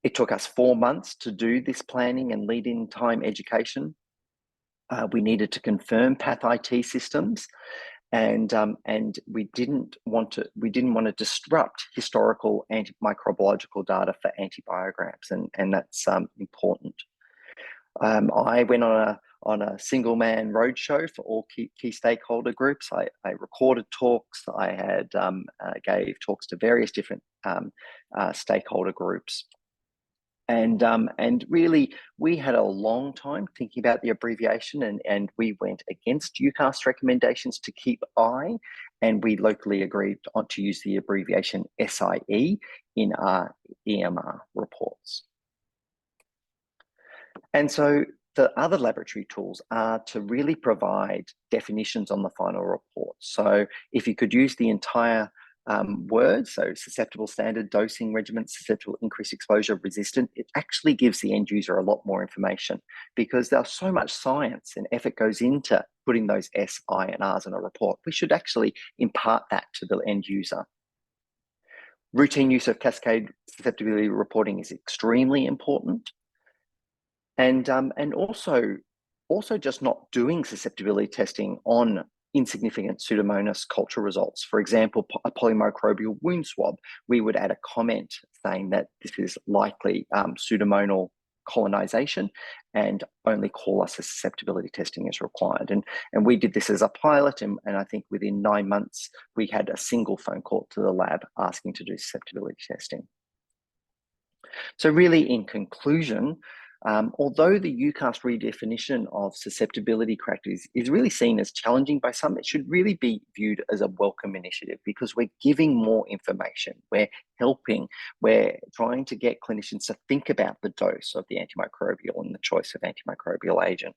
It took us 4 months to do this planning and lead-in time education. We needed to confirm path IT systems. And we didn't want to disrupt historical antimicrobiological data for antibiograms, and that's important. I went on a single man roadshow for all key stakeholder groups. I recorded talks. I had gave talks to various different stakeholder groups. And really, we had a long time thinking about the abbreviation, and we went against UCAST recommendations to keep I, and we locally agreed to use the abbreviation SIE in our EMR reports. And so the other laboratory tools are to really provide definitions on the final report. So if you could use the entire words, so susceptible standard, dosing regimen, susceptible increased exposure, resistant, it actually gives the end user a lot more information, because there's so much science and effort goes into putting those S, I, and R's in a report. We should actually impart that to the end user. Routine use of cascade susceptibility reporting is extremely important. And also just not doing susceptibility testing on insignificant Pseudomonas culture results. For example, a polymicrobial wound swab, we would add a comment saying that this is likely pseudomonal colonization, and only call us if susceptibility testing is required. And we did this as a pilot, and I think within 9 months, we had a single phone call to the lab asking to do susceptibility testing. So really, in conclusion, although the UCAS redefinition of susceptibility characteristics is really seen as challenging by some, it should really be viewed as a welcome initiative, because we're giving more information, we're helping, we're trying to get clinicians to think about the dose of the antimicrobial and the choice of antimicrobial agent.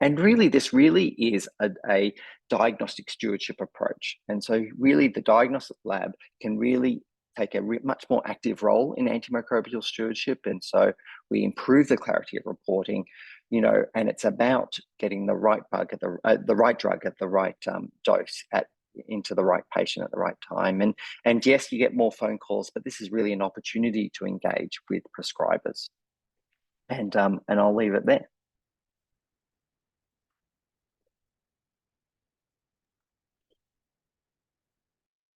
And really, this really is a diagnostic stewardship approach. And so really the diagnostic lab can really take a much more active role in antimicrobial stewardship. And so we improve the clarity of reporting, and it's about getting the right bug at the right drug at the right dose into the right patient at the right time. And yes, you get more phone calls, but this is really an opportunity to engage with prescribers. And I'll leave it there.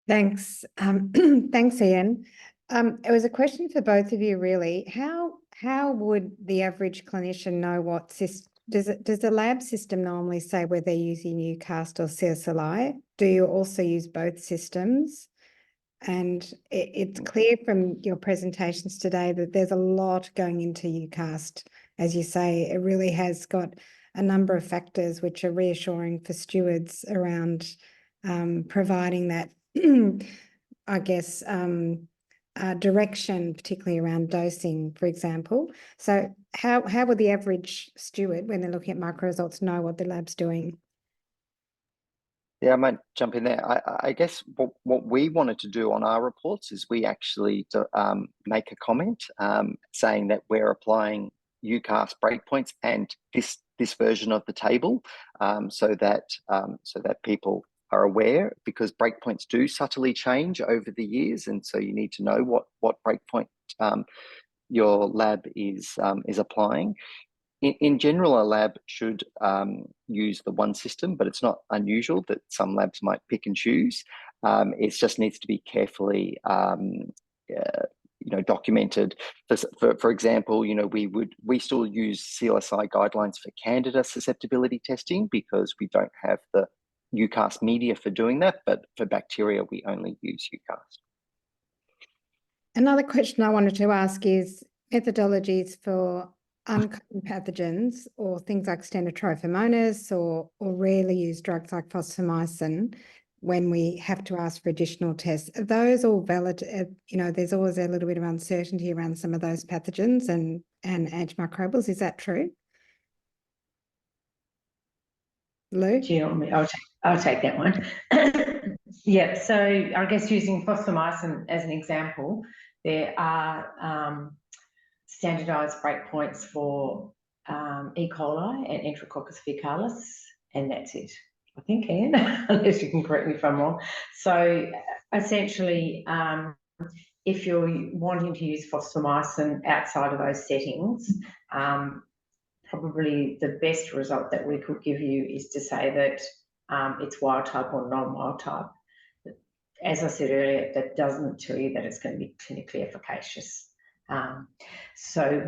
Thanks. Thanks, Iain. It was a question for both of you, really. How would the average clinician know what does the lab system normally say whether they're using UCAST or CSLI? Do you also use both systems? And it's clear from your presentations today that there's a lot going into UCAST. As you say, it really has got a number of factors which are reassuring for stewards around providing that, I guess, direction, particularly around dosing, for example. So how would the average steward, when they're looking at micro results, know what the lab's doing? Yeah, I might jump in there. I guess what we wanted to do on our reports is we actually make a comment saying that we're applying UCAST breakpoints and this version of the table, so that people are aware, because breakpoints do subtly change over the years, and so you need to know what breakpoint your lab is applying. In general, a lab should use the one system, but it's not unusual that some labs might pick and choose. It just needs to be carefully documented. For example, we still use CLSI guidelines for candida susceptibility testing because we don't have the UCAST media for doing that, but for bacteria, we only use UCAST. Another question I wanted to ask is methodologies for uncommon pathogens or things like Staphylococcus or rarely used drugs like fosfomycin when we have to ask for additional tests. Are those all valid? There's always a little bit of uncertainty around some of those pathogens and antimicrobials. Is that true? Lou? Do you want me? I'll take that one. Yeah, so I guess using fosfomycin as an example, there are standardised breakpoints for E. coli and Enterococcus faecalis, and that's it, I think, Iain, unless you can correct me if I'm wrong. So essentially, if you're wanting to use fosfomycin outside of those settings, probably the best result that we could give you is to say that it's wild type or non-wild type. As I said earlier, that doesn't tell you that it's going to be clinically efficacious. So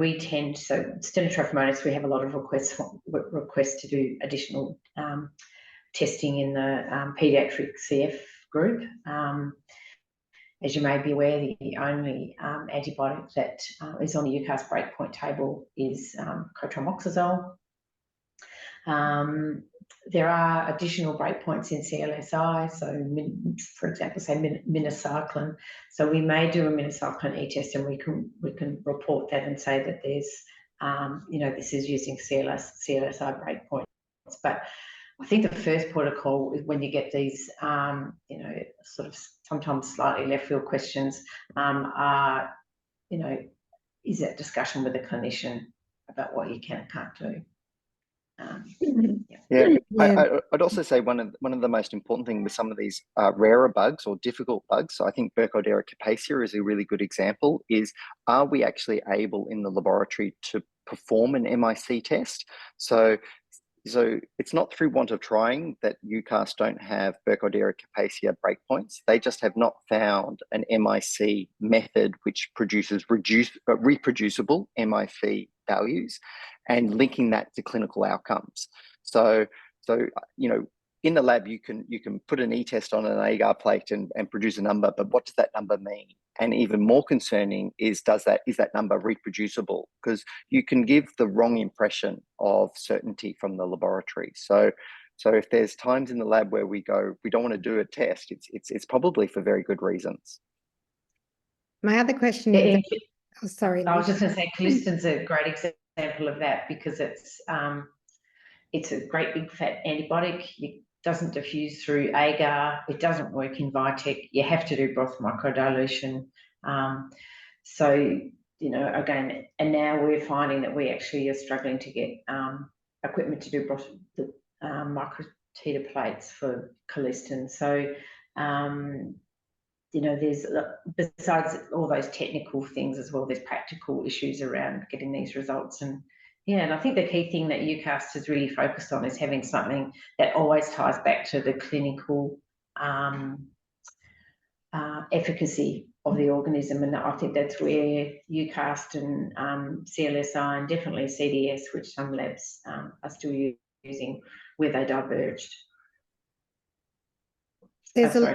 Staphylococcus, we have a lot of requests to do additional testing in the paediatric CF group. As you may be aware, the only antibiotic that is on the UCAST breakpoint table is cotrimoxazole. There are additional breakpoints in CLSI, so for example, say minocycline. So we may do a minocycline E-test, and we can report that and say that there's, this is using CLSI breakpoints. But I think the first port of call is when you get these, sort of sometimes slightly left field questions, is that discussion with the clinician about what you can and can't do. Yeah. I'd also say one of the most important things with some of these rarer bugs or difficult bugs, so I think Burkholderia capacia is a really good example, is are we actually able in the laboratory to perform an MIC test? So so it's not through want of trying that UCAS don't have Burkholderia capacia breakpoints. They just have not found an MIC method which produces reproducible MIC values and linking that to clinical outcomes. So you know, in the lab, you can put an e-test on an agar plate and produce a number, but what does that number mean? And even more concerning is is that number reproducible? Because you can give the wrong impression of certainty from the laboratory. So if there's times in the lab where we go, we don't want to do a test, it's probably for very good reasons. My other question is, oh, sorry. I was just going to say, colistin's a great example of that, because it's a great big fat antibiotic. It doesn't diffuse through agar. It doesn't work in Vitek. You have to do broth microdilution. So, you know, again, and now we're finding that we actually are struggling to get equipment to do broth, the microtiter plates for colistin. So, you know, there's, besides all those technical things as well, there's practical issues around getting these results. And yeah, and I think the key thing that UCAS has really focused on is having something that always ties back to the clinical efficacy of the organism. And I think that's where UCAS and CLSI and definitely CDS, which some labs are still using, where they diverged. There's no,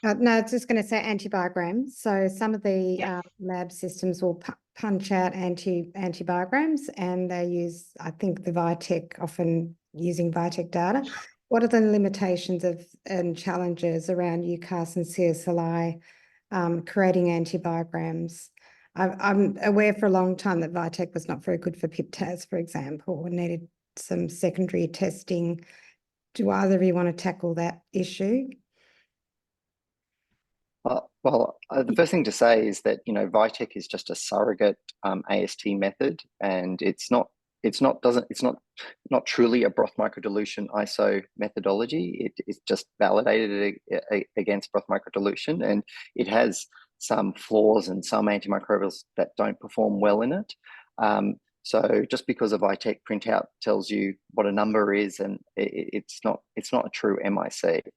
I was just going to say antibiograms. So some of the lab systems will punch out antibiograms, and they use, I think, the Vitek, often using Vitek data. What are the limitations and challenges around UCAS and CSLI creating antibiograms? I'm aware for a long time that Vitek was not very good for PIPTAS, for example, and needed some secondary testing. Do either of you want to tackle that issue? Well, the first thing to say is that, you know, Vitek is just a surrogate AST method, and it's not truly a broth microdilution ISO methodology. It's just validated against broth microdilution, and it has some flaws and some antimicrobials that don't perform well in it. So just because a Vitek printout tells you what a number is, and it's not a true MIC.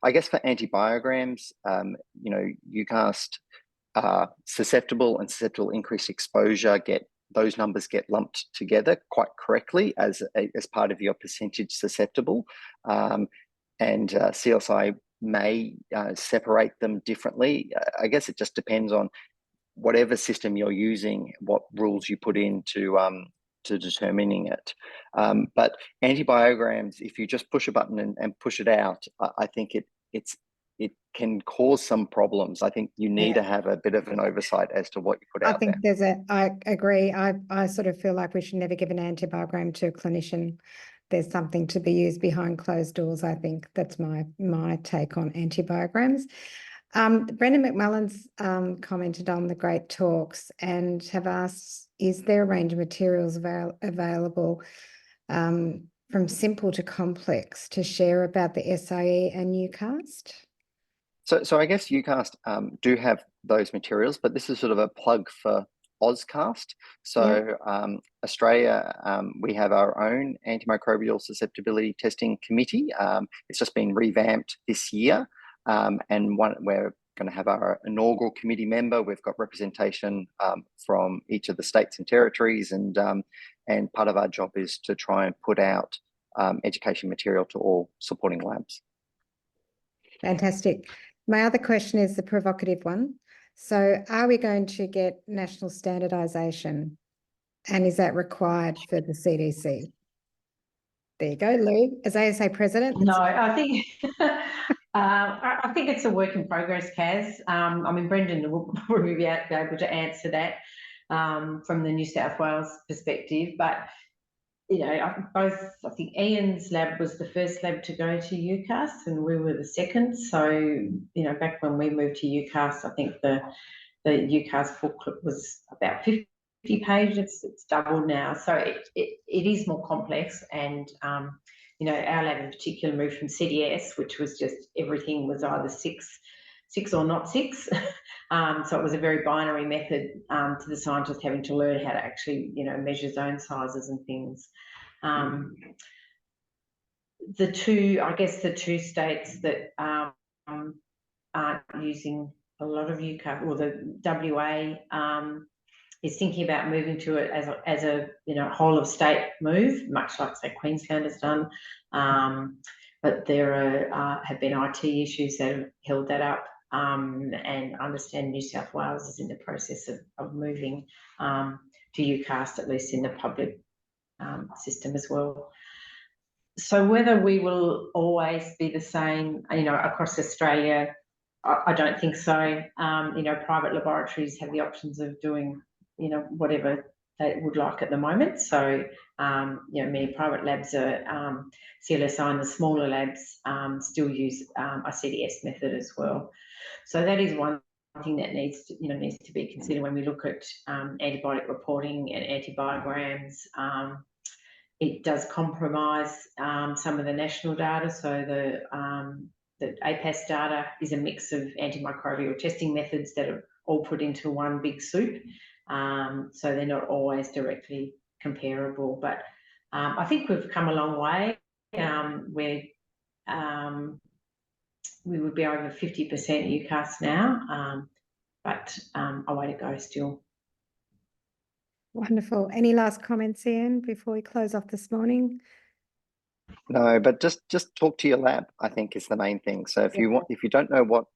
I guess for antibiograms, you know, UCAS susceptible and susceptible increased exposure those numbers get lumped together quite correctly as part of your percentage susceptible, and CLSI may separate them differently. I guess it just depends on whatever system you're using, what rules you put into to determining it. But antibiograms, if you just push a button and push it out, I think it can cause some problems. I think you need to have a bit of an oversight as to what you put out there. I agree. I sort of feel like we should never give an antibiogram to a clinician. There's something to be used behind closed doors. I think that's my take on antibiograms. Brendan McMullen's commented on the great talks and have asked, is there a range of materials available from simple to complex to share about the SIE and UCAS? So I guess UCAS do have those materials, but this is sort of a plug for AusCast. So Australia, we have our own antimicrobial susceptibility testing committee. It's just been revamped this year. And we're going to have our inaugural committee member. We've got representation from each of the states and territories, and part of our job is to try and put out education material to all supporting labs. Fantastic. My other question is the provocative one. So are we going to get national standardisation, and is that required for the CDC? There you go, Lou, as ASA President. No, I think I think it's a work in progress, Kaz. I mean, Brendan will probably be able to answer that from the New South Wales perspective. But, you know, I think Iain's lab was the first lab to go to UCAS, and we were the second. So, you know, back when we moved to UCAS, I think the UCAS booklet was about 50 pages. It's doubled now. So it is more complex, and you know, our lab in particular moved from CDS, which was just everything was either six or not six. So it was a very binary method to the scientists having to learn how to actually, you know, measure zone sizes and things. The two states that aren't using a lot of UCAS, or the WA is thinking about moving to it as a whole of state move, much like say Queensland has done. But there have been IT issues that have held that up, and I understand New South Wales is in the process of moving to UCAS, at least in the public system as well. So whether we will always be the same, across Australia, I don't think so. Private laboratories have the options of doing, whatever they would like at the moment. So, many private labs are CLSI, and the smaller labs still use a CDS method as well. So that is one thing that needs to be considered when we look at antibiotic reporting and antibiograms. It does compromise some of the national data. So the APAS data is a mix of antimicrobial testing methods that are all put into one big soup. So they're not always directly comparable. But I think we've come a long way where we would be over 50% UCAS now, but a way to go still. Wonderful. Any last comments, Iain, before we close off this morning? No, but just talk to your lab, I think, is the main thing. So if you don't know what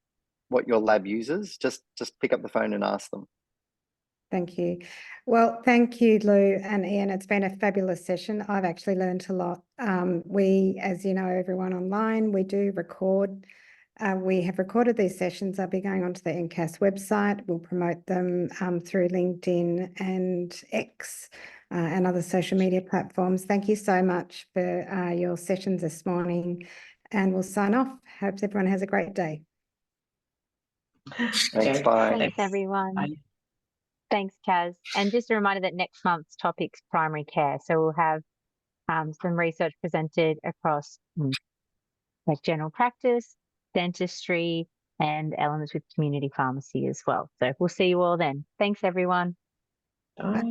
your lab uses, just pick up the phone and ask them. Thank you. Well, thank you, Lou and Iain. It's been a fabulous session. I've actually learned a lot. We, as you know, everyone online, we do record. We have recorded these sessions. I'll be going onto the NCAS website. We'll promote them through LinkedIn and X and other social media platforms. Thank you so much for your sessions this morning, and we'll sign off. Hope everyone has a great day. Thanks, bye. Thanks, everyone. Bye. Thanks, Kaz. And just a reminder that next month's topic's primary care. So we'll have some research presented across like general practice, dentistry, and elements with community pharmacy as well. So we'll see you all then. Thanks, everyone. Bye.